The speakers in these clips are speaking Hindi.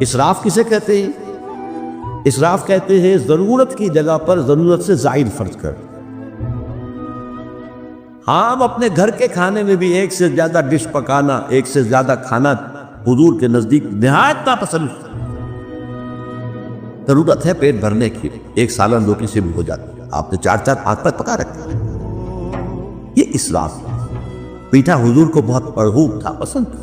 इसराफ किसे कहते हैं? इसराफ कहते हैं जरूरत की जगह पर जरूरत से जायद खर्च कर। हम अपने घर के खाने में भी एक से ज्यादा डिश पकाना, एक से ज्यादा खाना हुजूर के नजदीक निहायत नापसंद। जरूरत है पेट भरने की, एक सालन रोटी से भी हो जाती है, आपने 4-4 5 पका रखे। ये इसराफ। मीठा हुजूर को बहुत मरहूब था, पसंद था।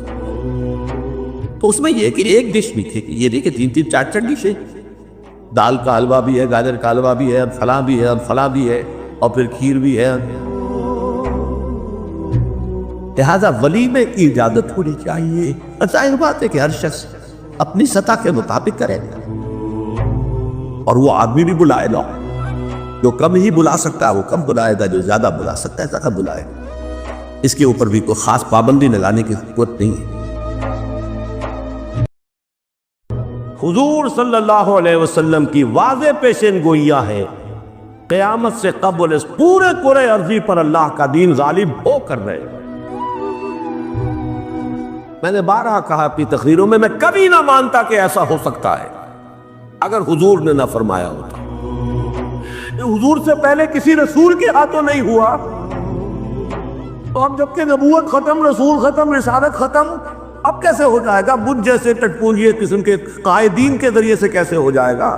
तो उसमें यह कि एक डिश भी थी, ये नहीं कि 3-3 4-4 डिशें। दाल का हलवा भी है, गाजर का हलवा भी है, फला भी है, फला भी है, और फिर खीर भी है। लिहाजा वलीमे की इजाजत होनी चाहिए। जाहिर बात है कि हर शख्स अपनी सतह के मुताबिक करेगा, और वो आदमी भी बुलाएगा। जो कम ही बुला सकता है वो कम बुलाएगा, जो ज्यादा बुला सकता है ज्यादा बुलाएगा। इसके ऊपर भी कोई खास पाबंदी लगाने की जरूरत नहीं है। हुजूर सल्लल्लाहु अलैहि वसल्लम की वाज़े पेशन गोइयां है, क़यामत से क़ब्ल इस पूरे कुरे अर्ज़ी पर अल्लाह का दीन ग़ालिब हो कर रहे। मैंने 12 कहा अपनी तकरीरों में, मैं कभी ना मानता कि ऐसा हो सकता है अगर हुजूर ने ना फरमाया होता। हुजूर से पहले किसी रसूल के हाथों नहीं हुआ, तो अब जबकि नबूवत खत्म, रसूल खत्म, रिसालत खत्म, अब कैसे हो जाएगा? बुद्ध जैसे टटपूंजिए किस्म के कायदीन के जरिए से कैसे हो जाएगा?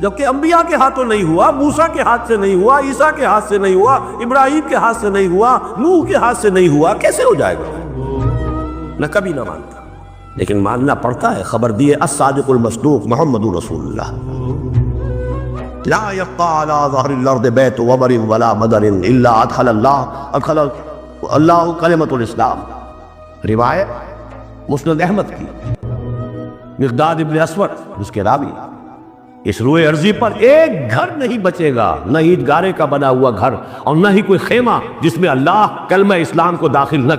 जबकि अंबिया के हाथों नहीं हुआ, मूसा के हाथ से नहीं हुआ, ईसा के हाथ से नहीं हुआ, इब्राहिम के हाथ से नहीं हुआ, नूह के हाथ से नहीं हुआ, कैसे हो जाएगा? न कभी ना मानता, लेकिन मानना पड़ता है। खबर दिए अस्सादिकुल मस्दूक मुहम्मदुर रसूलुल्लाह। ला यब्का अला ज़हरिल अर्द बैत वबरिन वला मदरिन इल्ला अल्लाहु कलिमतुल इस्लाम। रिवायत मुस्नद अहमद की, मिक़दाद इब्न अस्वद जिसके रावी। इस रुए अर्जी पर एक घर नहीं बचेगा, न ईद गारे का बना हुआ घर और न ही कोई खेमा जिसमें अल्लाह कलमा इस्लाम को दाखिल न